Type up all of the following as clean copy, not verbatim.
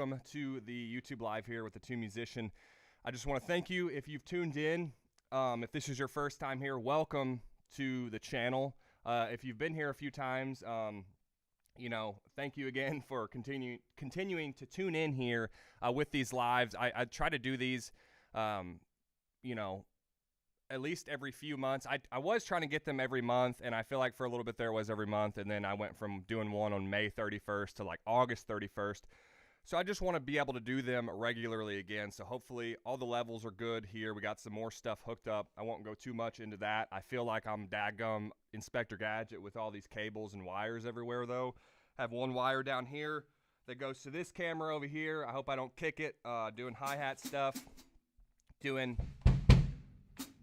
welcome to the YouTube Live here with the Two Musician. I just want to thank you if you've tuned in. If this is your first time here, welcome to the channel. If you've been here a few times, thank you again for continuing to tune in here with these lives. I try to do these, at least every few months. I was trying to get them every month, and I feel like for a little bit there was every month, and then I went from doing one on May 31st to like August 31st. So I just want to be able to do them regularly again. So hopefully all the levels are good here. We got some more stuff hooked up. I won't go too much into that. I feel like I'm dadgum Inspector Gadget with all these cables and wires everywhere though. I have one wire down here that goes to this camera over here. I hope I don't kick it, doing hi-hat stuff, doing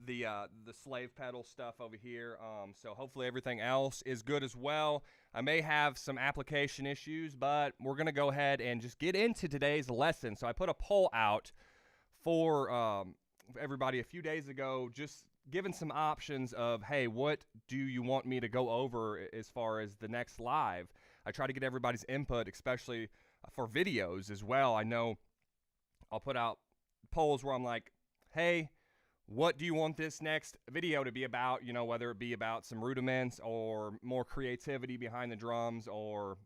the slave pedal stuff over here. So hopefully everything else is good as well. I may have some application issues, but we're going to go ahead and just get into today's lesson. So I put a poll out for everybody a few days ago, just giving some options of, hey, what do you want me to go over as far as the next live? I try to get everybody's input, especially for videos as well. I know I'll put out polls where I'm like, hey, what do you want this next video to be about? Whether it be about some rudiments or more creativity behind the drums or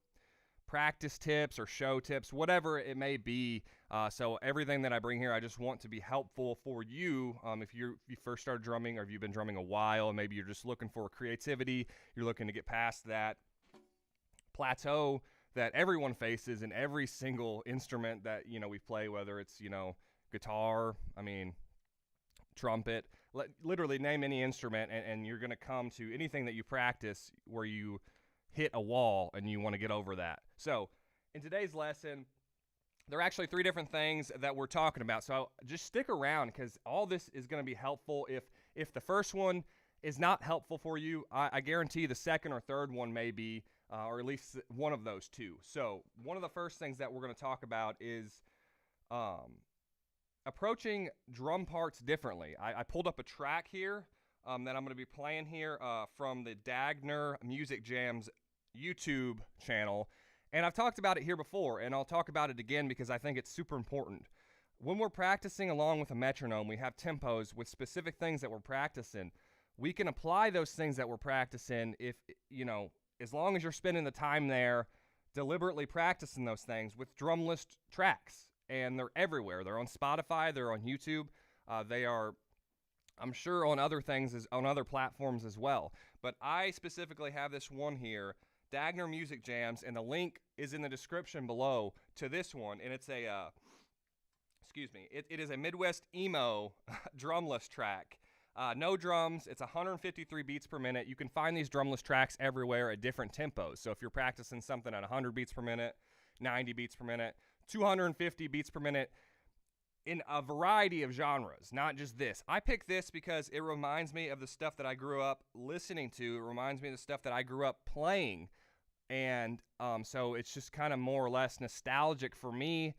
practice tips or show tips, whatever it may be. So everything that I bring here, I just want to be helpful for you. If you first started drumming, or if you've been drumming a while, and maybe you're just looking for creativity, you're looking to get past that plateau that everyone faces in every single instrument that, we play, whether it's, guitar, trumpet, literally name any instrument, and you're going to come to anything that you practice where you hit a wall and you want to get over that. So in today's lesson, there are actually 3 different things that we're talking about. So just stick around, because all this is going to be helpful. If the first one is not helpful for you, I guarantee the second or third one may be, or at least one of those two. So one of the first things that we're going to talk about is approaching drum parts differently. I pulled up a track here that I'm going to be playing here from the Dagner Music Jams YouTube channel. And I've talked about it here before, and I'll talk about it again because I think it's super important. When we're practicing along with a metronome, we have tempos with specific things that we're practicing. We can apply those things that we're practicing if, as long as you're spending the time there deliberately practicing those things with drumless tracks. And they're everywhere. They're on Spotify. They're on YouTube. They are, I'm sure, on other things, on other platforms as well. But I specifically have this one here, Dagner Music Jams, and the link is in the description below to this one. And it's a, it is a Midwest emo drumless track. No drums. It's 153 beats per minute. You can find these drumless tracks everywhere at different tempos. So if you're practicing something at 100 beats per minute, 90 beats per minute, 250 beats per minute, in a variety of genres, not just this. I picked this because it reminds me of the stuff that I grew up listening to. It reminds me of the stuff that I grew up playing. And so it's just kind of more or less nostalgic for me.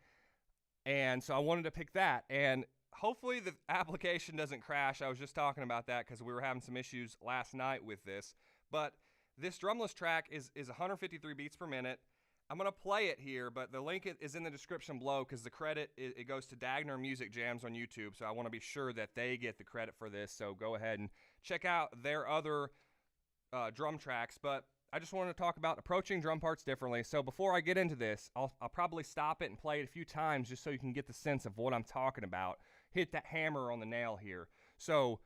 And so I wanted to pick that. And hopefully the application doesn't crash. I was just talking about that because we were having some issues last night with this. But this drumless track is 153 beats per minute. I'm going to play it here, but the link is in the description below because the credit, it goes to Dagner Music Jams on YouTube, so I want to be sure that they get the credit for this. So go ahead and check out their other drum tracks. But I just wanted to talk about approaching drum parts differently. So before I get into this, I'll probably stop it and play it a few times just so you can get the sense of what I'm talking about. Hit that hammer on the nail here. So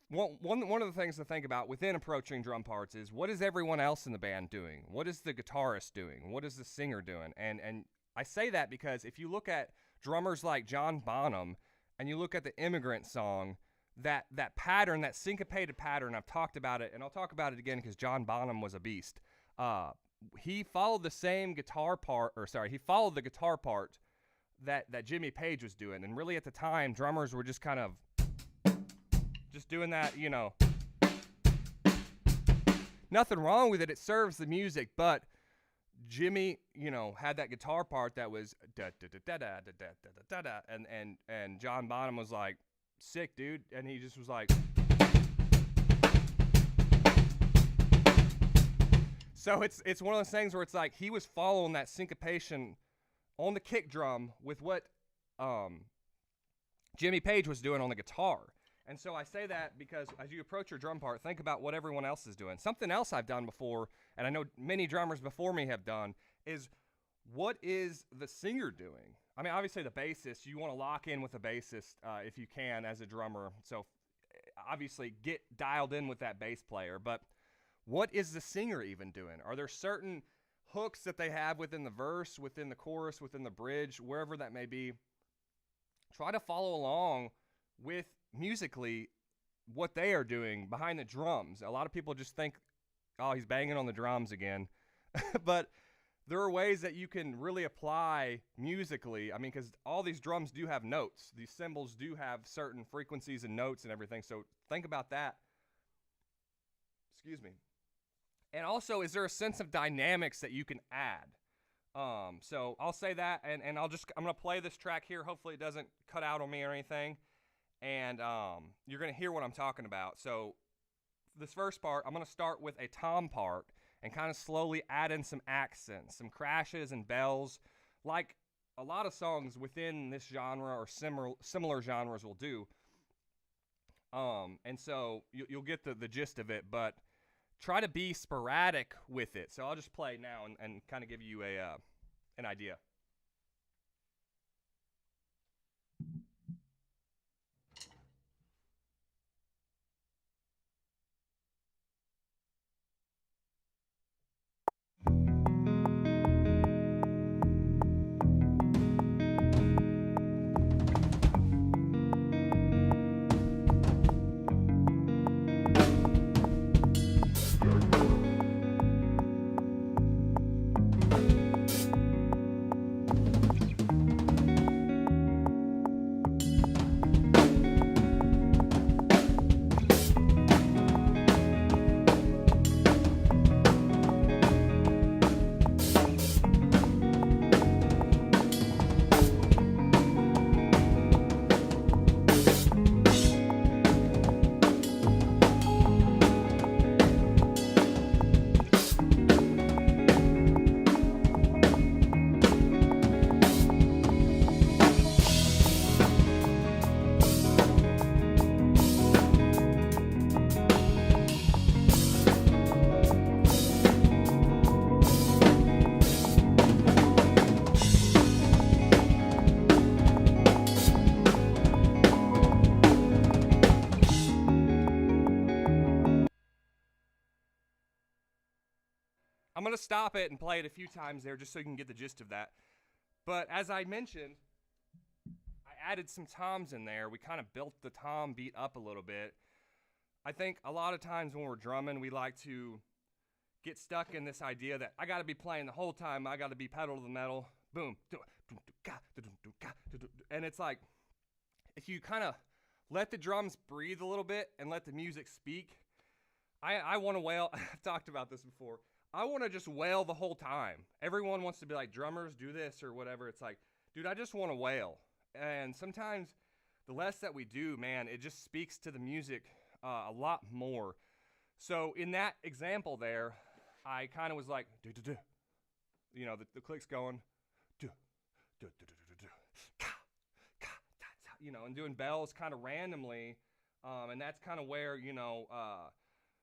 one of the things to think about within approaching drum parts is, what is everyone else in the band doing? What is the guitarist doing? What is the singer doing? And I say that because if you look at drummers like John Bonham and you look at the Immigrant Song, that pattern, that syncopated pattern, I've talked about it, and I'll talk about it again because John Bonham was a beast. He followed the same guitar part, he followed the guitar part that Jimmy Page was doing. And really at the time, drummers were just kind of just doing that, nothing wrong with it. It serves the music, but Jimmy, had that guitar part that was da da da da da da da da da, and John Bonham was like, sick, dude, and he just was like. So it's one of those things where it's like he was following that syncopation on the kick drum with what Jimmy Page was doing on the guitar. And so I say that because as you approach your drum part, think about what everyone else is doing. Something else I've done before, and I know many drummers before me have done, is what is the singer doing? I mean, obviously the bassist, you want to lock in with the bassist if you can as a drummer. So obviously get dialed in with that bass player. But what is the singer even doing? Are there certain hooks that they have within the verse, within the chorus, within the bridge, wherever that may be? Try to follow along with musically what they are doing behind the drums. A lot of people just think, oh, he's banging on the drums again. But there are ways that you can really apply musically. I mean, because all these drums do have notes. These cymbals do have certain frequencies and notes and everything. So think about that. Excuse me. And also, is there a sense of dynamics that you can add? So I'll say that, and I'm going to play this track here. Hopefully it doesn't cut out on me or anything. And you're going to hear what I'm talking about. So this first part, I'm going to start with a tom part and kind of slowly add in some accents, some crashes and bells, like a lot of songs within this genre or similar genres will do. And so you'll get the gist of it, but try to be sporadic with it. So I'll just play now and kind of give you an idea. I'm going to stop it and play it a few times there just so you can get the gist of that. But as I mentioned, I added some toms in there. We kind of built the tom beat up a little bit. I think a lot of times when we're drumming, we like to get stuck in this idea that I got to be playing the whole time. I got to be pedal to the metal. Boom. And it's like, if you kind of let the drums breathe a little bit and let the music speak, I want to wail. I've talked about this before. I want to just wail the whole time. Everyone wants to be like, drummers, do this or whatever. It's like, dude, I just want to wail. And sometimes the less that we do, man, it just speaks to the music a lot more. So in that example there, I kind of was like, do. You know, the click's going, do, you know, and doing bells kind of randomly. And that's kind of where, you know,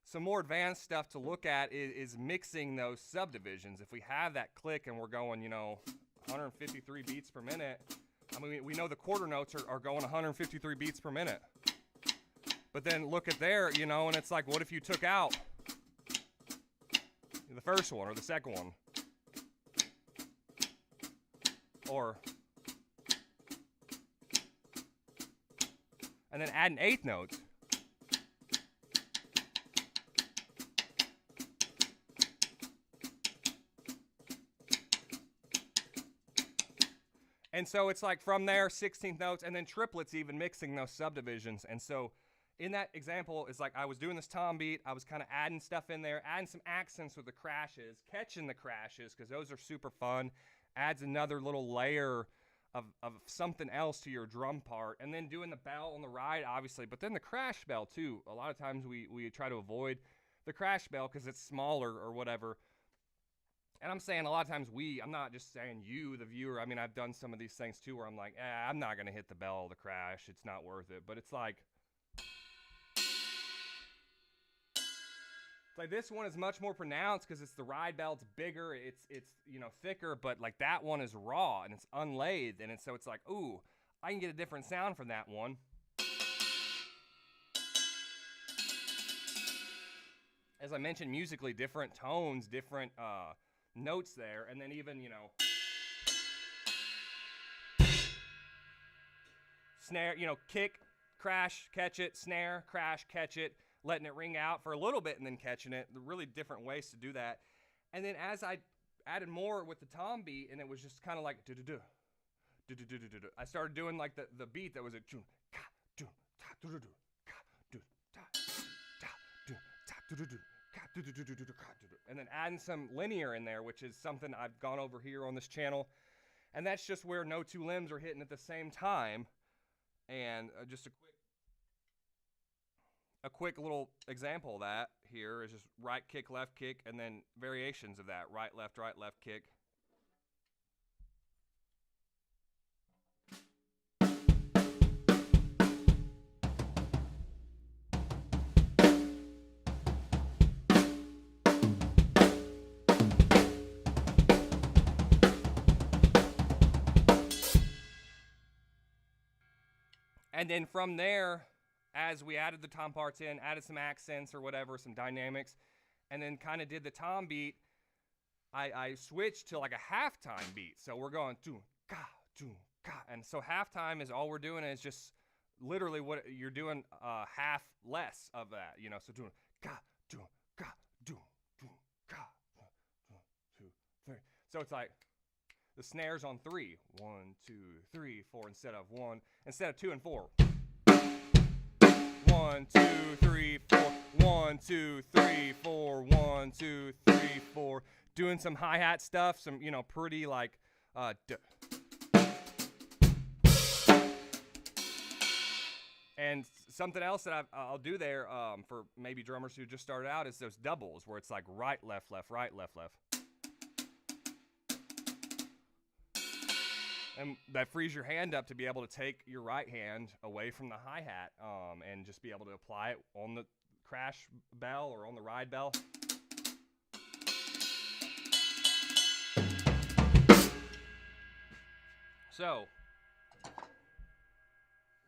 some more advanced stuff to look at is mixing those subdivisions. If we have that click and we're going, you know, 153 beats per minute, I mean, we know the quarter notes are going 153 beats per minute. But then look at there, you know, and it's like, what if you took out the first one or the second one? Or, and then add an eighth note. And so it's like from there, 16th notes, and then triplets even mixing those subdivisions. And so in that example, it's like I was doing this tom beat. I was kind of adding stuff in there, adding some accents with the crashes, catching the crashes, because those are super fun. Adds another little layer of something else to your drum part. And then doing the bell on the ride, obviously. But then the crash bell, too. A lot of times we try to avoid the crash bell because it's smaller or whatever. And I'm saying a lot of times I'm not just saying you, the viewer. I mean, I've done some of these things too where I'm like, I'm not going to hit the bell or the crash. It's not worth it. But it's like this one is much more pronounced because it's the ride bell. It's bigger. It's thicker. But like that one is raw and it's unlathed. And so it's like, ooh, I can get a different sound from that one. As I mentioned, musically, different tones, different notes there, and then even, snare, kick, crash, catch it, snare, crash, catch it, letting it ring out for a little bit and then catching it. The really different ways to do that. And then as I added more with the tom beat, and it was just kind of like do-do-do, do-do-do-do-do-do. I started doing like the beat that was a and then adding some linear in there, which is something I've gone over here on this channel. And that's just where no two limbs are hitting at the same time. And just a quick little example of that here is just right kick, left kick, and then variations of that. Right, left kick. And then from there, as we added the tom parts in, added some accents or whatever, some dynamics, and then kind of did the tom beat, I switched to like a halftime beat. So we're going do-ka, do-ka. And so halftime is all we're doing is just literally what you're doing half less of that, So doing ka, do-ka, do-ka, 1, 2, 3. So it's like the snare's on 3. 1, 2, 3, 4 instead of 2 and 4. 1, 2, 3, 4. 1, 2, 3, 4. 1, 2, 3, 4. Doing some hi-hat stuff, some pretty like And something else that I'll do there for maybe drummers who just started out is those doubles where it's like right, left, left, right, left, left. And that frees your hand up to be able to take your right hand away from the hi-hat and just be able to apply it on the crash bell or on the ride bell. So,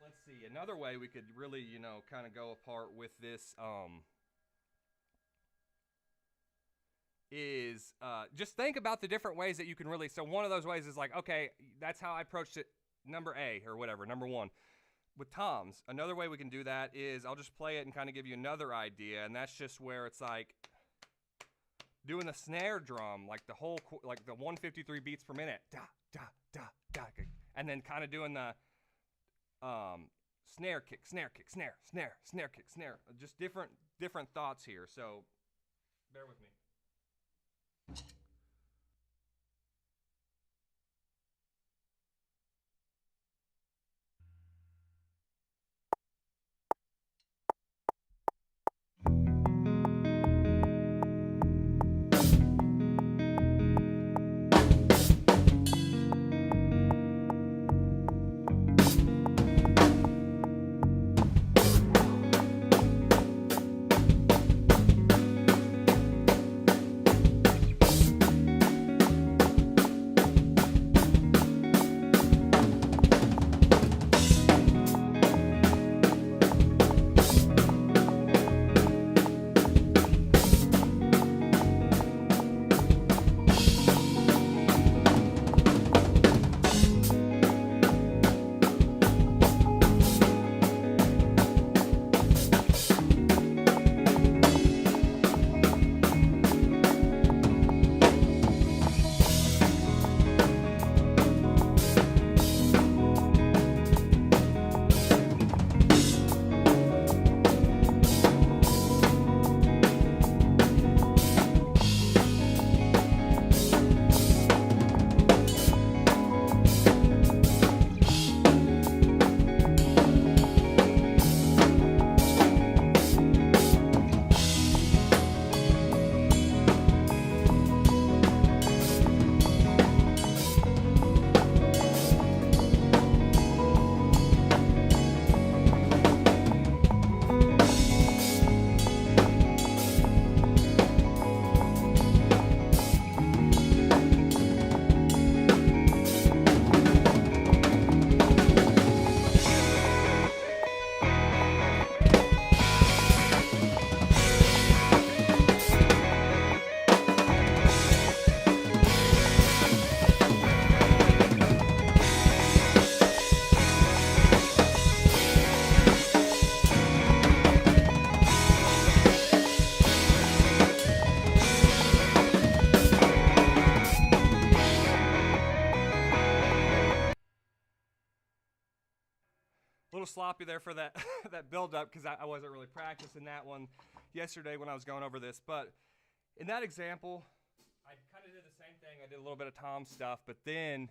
let's see. Another way we could really, kind of go apart with this is just think about the different ways that you can really. So one of those ways is like, okay, that's how I approached it, number A or whatever, number 1. With toms, another way we can do that is I'll just play it and kind of give you another idea, and that's just where it's like doing the snare drum, like the whole, like the 153 beats per minute, da, da, da, da, and then kind of doing the snare kick, snare kick, snare, snare, snare kick, snare. Just different thoughts here, so bear with me. little sloppy there for that that build up because I wasn't really practicing that one yesterday when I was going over this. But in that example, I kind of did the same thing. I did a little bit of tom stuff, but then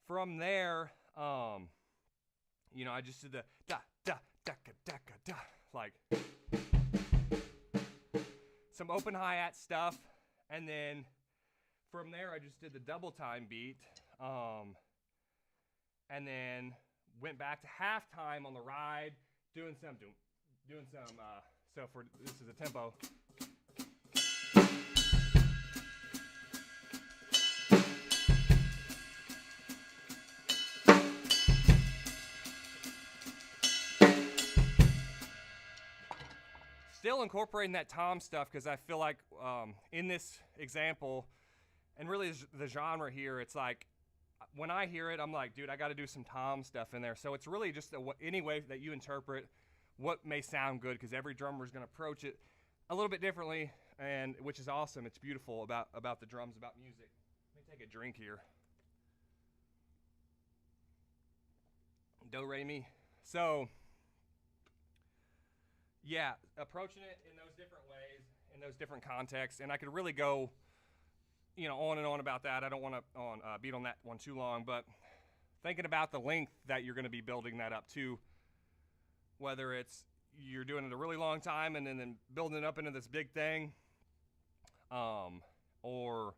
from there, you know, I just did the da da da da da da, like some open hi-hat stuff, and then from there I just did the double time beat, and then went back to halftime on the ride, doing some. So for this is a tempo. Still incorporating that tom stuff because I feel like in this example, and really the genre here, it's like when I hear it, I'm like, dude, I got to do some tom stuff in there. So it's really just any way that you interpret what may sound good, because every drummer is going to approach it a little bit differently, and which is awesome. It's beautiful about the drums, about music. Let me take a drink here. Do re mi. So yeah, approaching it in those different ways, in those different contexts, and I could really go, you know, on and on about that. I don't want to beat on that one too long, but thinking about the length that you're going to be building that up to, whether it's you're doing it a really long time and then building it up into this big thing, or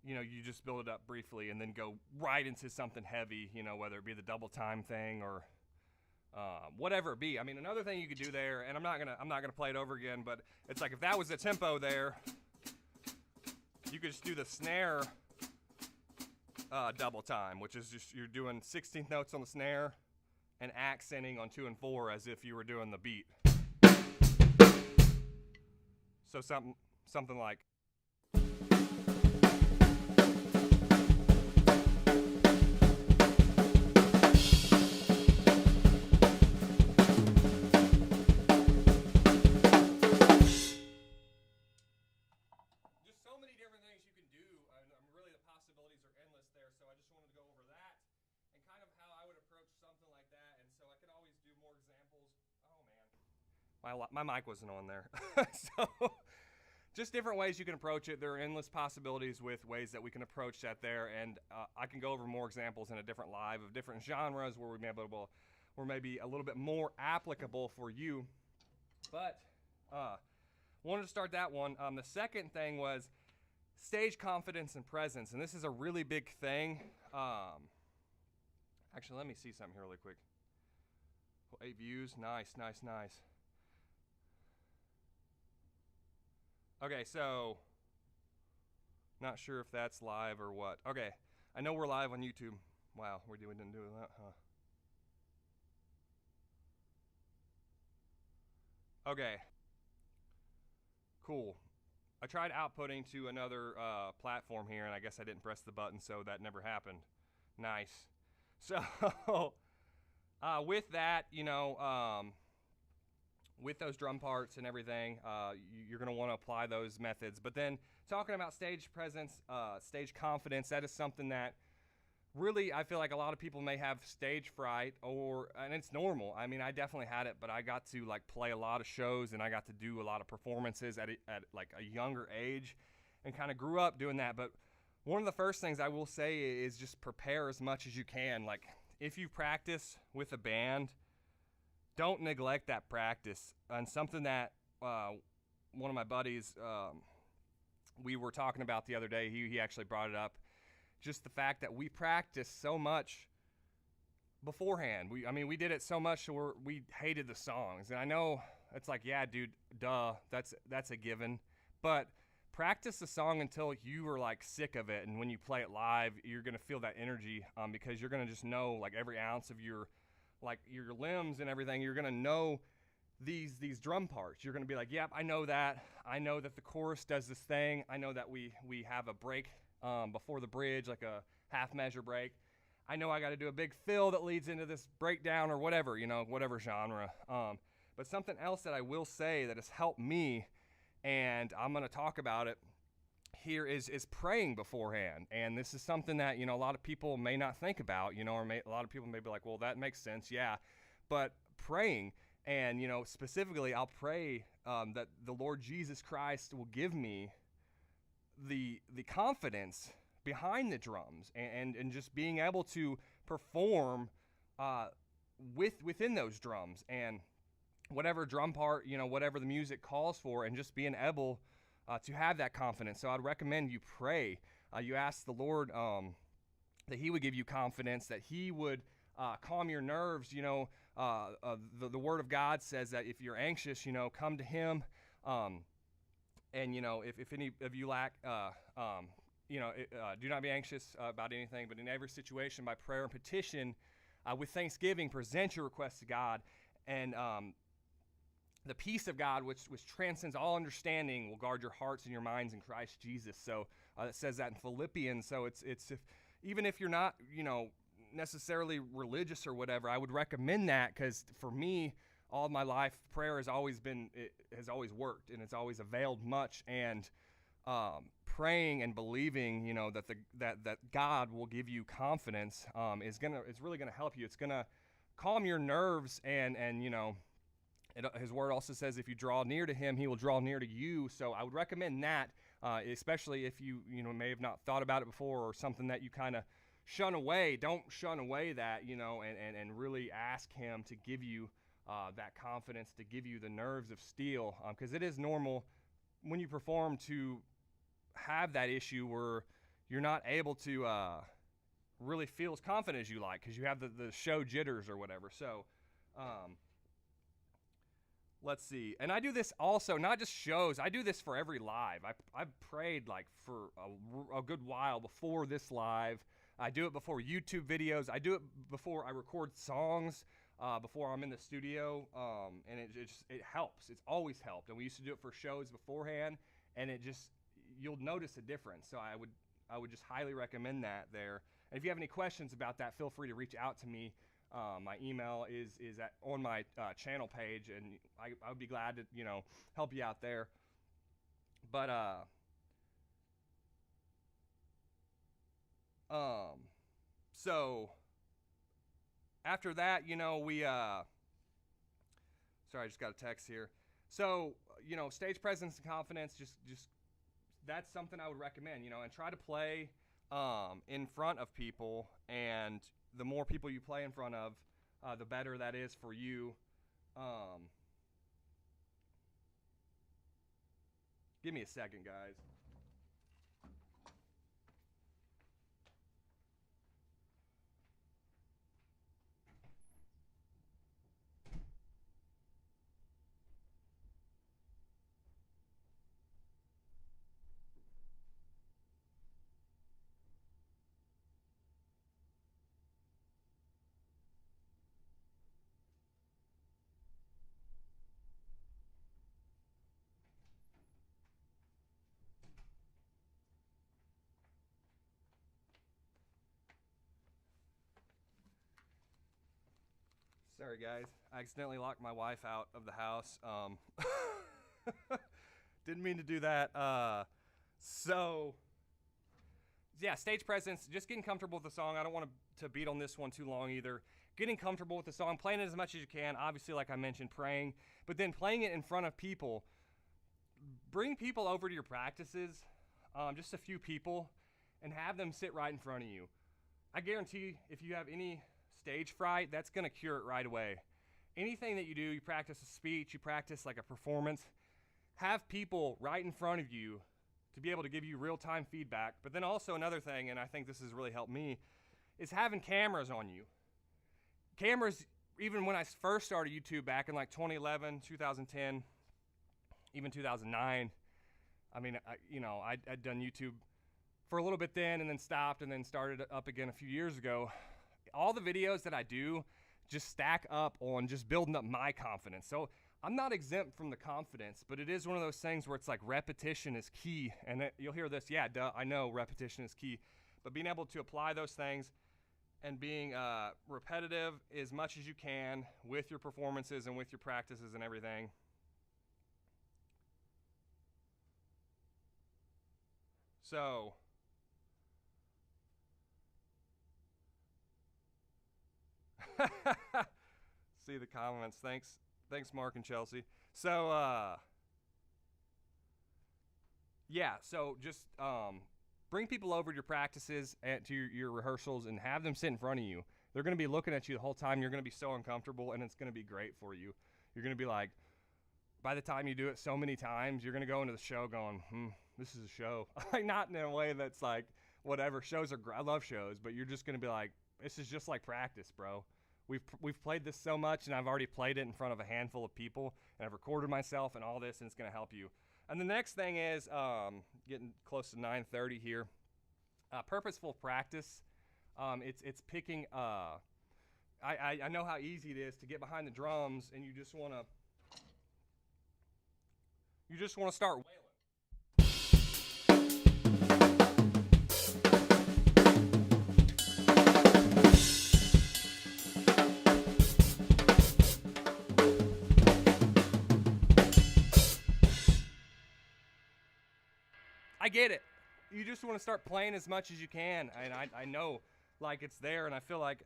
you know, you just build it up briefly and then go right into something heavy, you know, whether it be the double time thing or whatever it be. I mean, another thing you could do there, and I'm not gonna play it over again, but it's like if that was the tempo there, you could just do the snare double time, which is just you're doing 16th notes on the snare and accenting on 2 and 4 as if you were doing the beat. So something like. My mic wasn't on there. So just different ways you can approach it. There are endless possibilities with ways that we can approach that there, and I can go over more examples in a different live of different genres where we may be able, or maybe a little bit more applicable for you. But wanted to start that one. The second thing was stage confidence and presence, and this is a really big thing. Actually, let me see something here really quick. 8 views, nice. Okay, so not sure if that's live or what. Okay, I know we're live on YouTube. Wow, we didn't do that, huh? Okay, cool. I tried outputting to another platform here, and I guess I didn't press the button, so that never happened. Nice. So with that, you know, with those drum parts and everything, you're going to want to apply those methods. But then talking about stage presence, stage confidence, that is something that really I feel like a lot of people may have stage fright, and it's normal. I mean, I definitely had it, but I got to like play a lot of shows and I got to do a lot of performances at like a younger age and kind of grew up doing that. But one of the first things I will say is just prepare as much as you can. Like if you practice with a band, don't neglect that practice. And something that one of my buddies, we were talking about the other day, he actually brought it up, just the fact that we practice so much beforehand. We did it so much so we hated the songs. And I know it's like, yeah, dude, duh, that's a given. But practice the song until you are like sick of it. And when you play it live, you're going to feel that energy because you're going to just know like every ounce of your limbs and everything. You're gonna know these drum parts. You're gonna be like, yep, I know that. I know that the chorus does this thing. I know that we have a break before the bridge, like a half measure break. I know I got to do a big fill that leads into this breakdown or whatever, you know, whatever genre. But something else that I will say that has helped me, and I'm gonna talk about it here is praying beforehand. And this is something that, a lot of people may not think about, or a lot of people may be like, well, that makes sense. Yeah. But praying, and, specifically, I'll pray that the Lord Jesus Christ will give me the confidence behind the drums, and just being able to perform within those drums, and whatever drum part, whatever the music calls for, and just being able to have that confidence. So I'd recommend you pray. You ask the Lord that He would give you confidence, that He would calm your nerves. The Word of God says that if you're anxious, come to Him. And, if any of you lack, do not be anxious about anything, but in every situation, by prayer and petition, with thanksgiving, present your requests to God. And the peace of God, which transcends all understanding, will guard your hearts and your minds in Christ Jesus. So it says that in Philippians. So it's even if you're not, necessarily religious or whatever, I would recommend that, because for me, all of my life, prayer has always worked, and it's always availed much. And praying and believing, that God will give you confidence, it's really gonna help you. It's gonna calm your nerves, and His Word also says if you draw near to Him, He will draw near to you. So I would recommend that, especially if you may have not thought about it before, or something that you kind of shun away. Don't shun away that, and really ask Him to give you that confidence, to give you the nerves of steel, because it is normal when you perform to have that issue where you're not able to really feel as confident as you like, because you have the show jitters or whatever. So let's see. And I do this also, not just shows. I do this for every live. I've prayed like for a good while before this live. I do it before YouTube videos. I do it before I record songs, before I'm in the studio, and it helps. It's always helped. And we used to do it for shows beforehand, and you'll notice a difference. So I would just highly recommend that there. And if you have any questions about that, feel free to reach out to me. My email is on my channel page, and I would be glad to help you out there. But so after that, we sorry, I just got a text here. So stage presence and confidence, just that's something I would recommend. And try to play in front of people, and the more people you play in front of, the better that is for you. Give me a second, guys. Sorry, guys. I accidentally locked my wife out of the house. Didn't mean to do that. So, yeah, stage presence, just getting comfortable with the song. I don't want to beat on this one too long either. Getting comfortable with the song, playing it as much as you can. Obviously, like I mentioned, praying. But then playing it in front of people. Bring people over to your practices, just a few people, and have them sit right in front of you. I guarantee if you have any stage fright, that's going to cure it right away. Anything that you do, you practice a speech, you practice like a performance, have people right in front of you to be able to give you real-time feedback. But then also another thing, and I think this has really helped me, is having cameras on you. Cameras, even when I first started YouTube back in like 2011, 2010, even 2009, I mean, I'd done YouTube for a little bit then, and then stopped, and then started up again a few years ago. All the videos that I do just stack up on just building up my confidence. So I'm not exempt from the confidence, but it is one of those things where it's like repetition is key. And you'll hear this, yeah, duh, I know repetition is key. But being able to apply those things and being repetitive as much as you can with your performances and with your practices and everything. So see the comments. Thanks, Mark and Chelsea. So yeah, so just bring people over to your practices and to your rehearsals and have them sit in front of you. They're going to be looking at you the whole time. You're going to be so uncomfortable, and it's going to be great for you. You're going to be like, by the time you do it so many times, you're going to go into the show going, this is a show. Like, not in a way that's like, whatever. Shows are, I love shows, but you're just going to be like, this is just like practice, bro. We've played this so much, and I've already played it in front of a handful of people, and I've recorded myself and all this, and it's going to help you. And the next thing is, getting close to 9:30 here, purposeful practice. It's picking, I know how easy it is to get behind the drums, and you just want to start wailing. I get it. You just want to start playing as much as you can, and I know, like, it's there, and I feel like,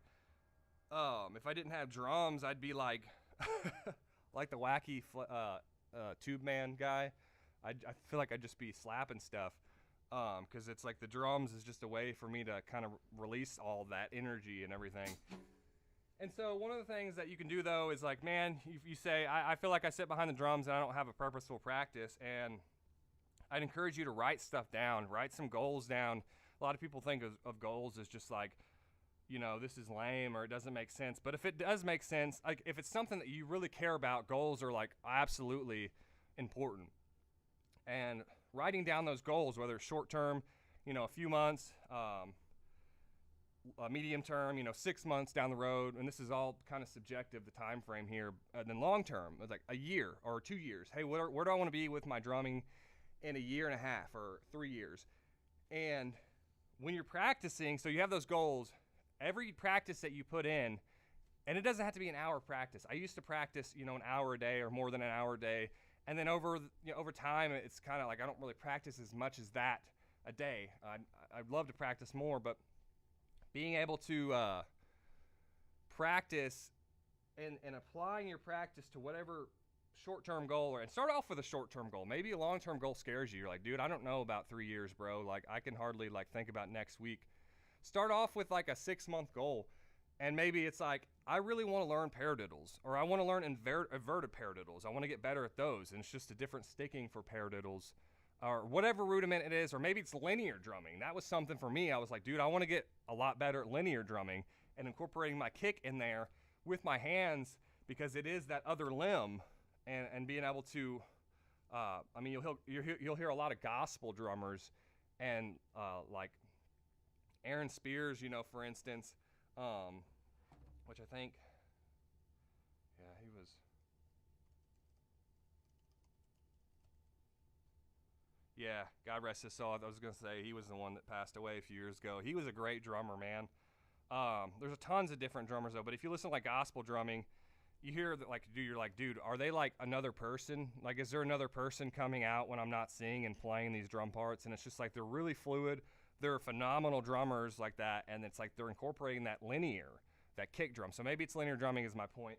if I didn't have drums, I'd be like, like the wacky tube man guy. I feel like I'd just be slapping stuff, because it's like the drums is just a way for me to kind of release all that energy and everything. And so one of the things that you can do, though, is like, man, you say, I feel like I sit behind the drums and I don't have a purposeful practice, and I'd encourage you to write stuff down, write some goals down. A lot of people think of goals as just like, this is lame or it doesn't make sense. But if it does make sense, like if it's something that you really care about, goals are like absolutely important. And writing down those goals, whether it's short term, a few months, medium term, 6 months down the road, and this is all kind of subjective, the time frame here. And then long term, it's like a year or 2 years. Hey, where do I want to be with my drumming in a year and a half or 3 years? And when you're practicing, so you have those goals, every practice that you put in, and it doesn't have to be an hour practice. I used to practice, an hour a day or more than an hour a day. And then over time, it's kind of like I don't really practice as much as that a day. I'd love to practice more, but being able to practice and applying your practice to whatever short-term goal, and start off with a short-term goal. Maybe a long-term goal scares you. You're like, dude, I don't know about 3 years, bro. Like, I can hardly think about next week. Start off with like a 6-month goal, and maybe it's like, I really want to learn paradiddles, or I want to learn inverted paradiddles. I want to get better at those, and it's just a different sticking for paradiddles, or whatever rudiment it is, or maybe it's linear drumming. That was something for me. I was like, dude, I want to get a lot better at linear drumming, and incorporating my kick in there with my hands, because it is that other limb. And being able to, you'll hear a lot of gospel drummers, and like Aaron Spears, for instance, which I think, yeah, he was. Yeah, God rest his soul. I was gonna say he was the one that passed away a few years ago. He was a great drummer, man. There's tons of different drummers though, but if you listen to like gospel drumming, you hear that you're like, dude, are they like another person? Like, is there another person coming out when I'm not singing and playing these drum parts? And it's just like, they're really fluid. They're phenomenal drummers like that. And it's like, they're incorporating that kick drum. So maybe it's linear drumming is my point,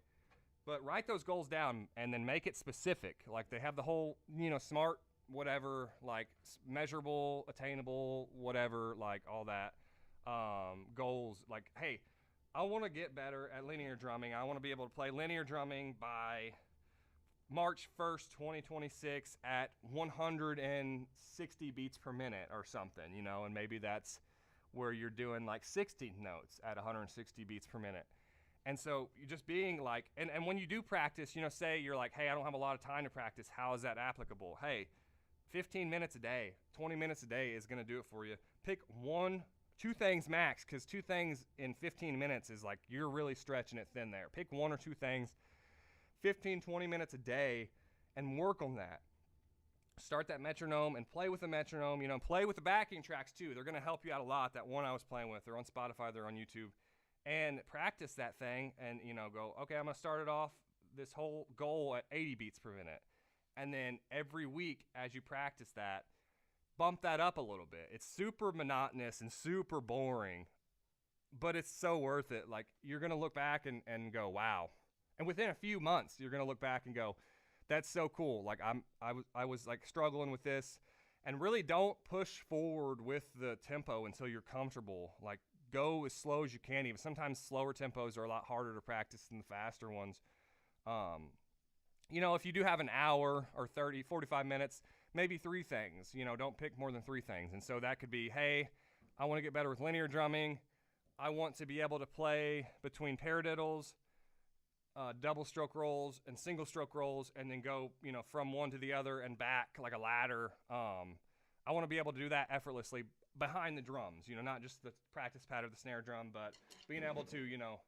but write those goals down and then make it specific. Like, they have the whole, SMART, whatever, like measurable, attainable, whatever, like all that, goals. Like, hey, I want to get better at linear drumming. I want to be able to play linear drumming by March 1st, 2026 at 160 beats per minute or something, and maybe that's where you're doing like 16 notes at 160 beats per minute. And so you just being like, and when you do practice, say you're like, hey, I don't have a lot of time to practice. How is that applicable? Hey, 15 minutes a day, 20 minutes a day is going to do it for you. Pick 2 things max, because 2 things in 15 minutes is like, you're really stretching it thin there. Pick 1 or 2 things, 15, 20 minutes a day, and work on that. Start that metronome and play with the metronome, play with the backing tracks too. They're going to help you out a lot. That one I was playing with, they're on Spotify, they're on YouTube. And practice that thing and, go, okay, I'm going to start it off this whole goal at 80 beats per minute. And then every week as you practice that, bump that up a little bit. It's super monotonous and super boring, but it's so worth it. Like, you're going to look back and go, wow. And within a few months, you're going to look back and go, that's so cool. Like, I was like struggling with this. And really don't push forward with the tempo until you're comfortable. Like, go as slow as you can. Even sometimes slower tempos are a lot harder to practice than the faster ones. You know, if you do have an hour or 30, 45 minutes, maybe 3 things. You know, don't pick more than 3 things. And so that could be, hey, I want to get better with linear drumming. I want to be able to play between paradiddles, double stroke rolls, and single stroke rolls, and then go, you know, from one to the other and back like a ladder. I want to be able to do that effortlessly behind the drums, you know, not just the practice pad of the snare drum, but being able to, you know,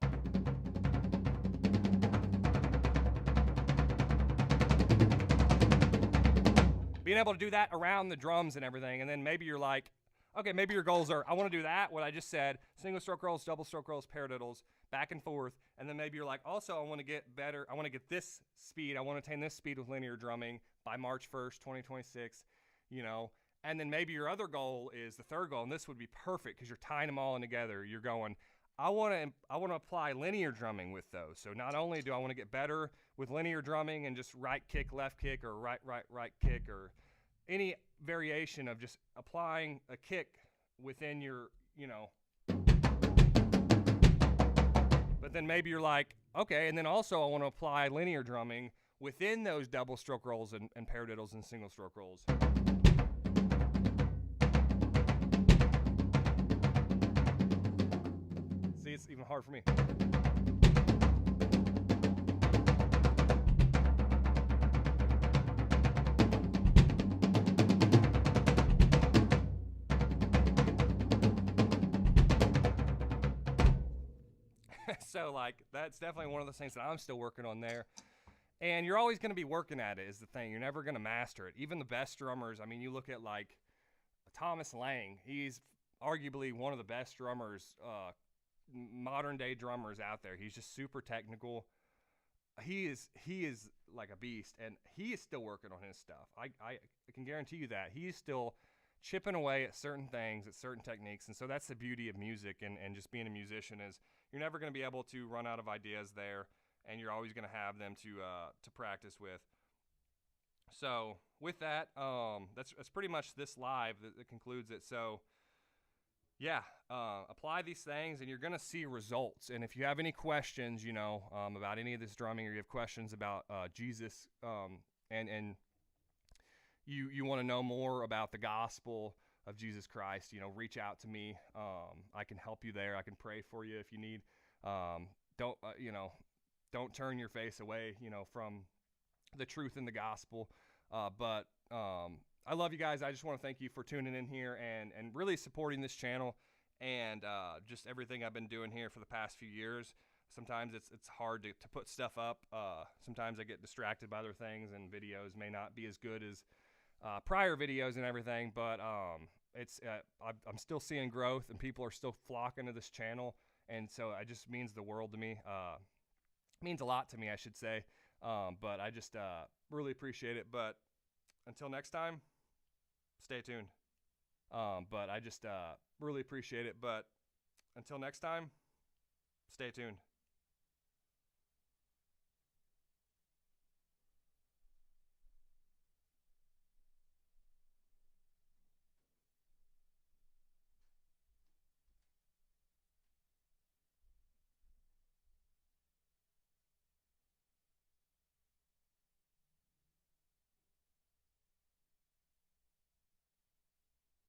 being able to do that around the drums and everything. And then maybe you're like, okay, maybe your goals are, I want to do that, what I just said, single stroke rolls, double stroke rolls, paradiddles, back and forth. And then maybe you're like, also, I want to get better. I want to get this speed. I want to attain this speed with linear drumming by March 1st, 2026, you know. And then maybe your other goal is the third goal, and this would be perfect because you're tying them all in together. You're going, I want to apply linear drumming with those. So not only do I want to get better with linear drumming and just right kick, left kick, or right kick, or any variation of just applying a kick within your, you know. But then maybe you're like, okay, and then also I want to apply linear drumming within those double stroke rolls and paradiddles and single stroke rolls. See, it's even hard for me. So, like, that's definitely one of those things that I'm still working on there. And you're always going to be working at it is the thing. You're never going to master it. Even the best drummers, I mean, you look at, like, Thomas Lang. He's arguably one of the best drummers, modern-day drummers out there. He's just super technical. He is like a beast, and he is still working on his stuff. I can guarantee you that. He's still chipping away at certain things, at certain techniques. And so that's the beauty of music and just being a musician is you're never going to be able to run out of ideas there, and you're always going to have them to practice with. So with that, that's pretty much this live that concludes it. So yeah, apply these things and you're going to see results. And if you have any questions, you know, about any of this drumming, or you have questions about Jesus, and you want to know more about the gospel of Jesus Christ, you know, reach out to me. I can help you there. I can pray for you if you need. Don't turn your face away, you know, from the truth in the gospel. But I love you guys. I just want to thank you for tuning in here and really supporting this channel and just everything I've been doing here for the past few years. Sometimes it's hard to put stuff up. Sometimes I get distracted by other things, and videos may not be as good as prior videos and everything, but I'm still seeing growth, and people are still flocking to this channel, and so it just means the world to me. Means a lot to me, I should say. But I just really appreciate it. But until next time, stay tuned. But I just really appreciate it. But until next time, stay tuned.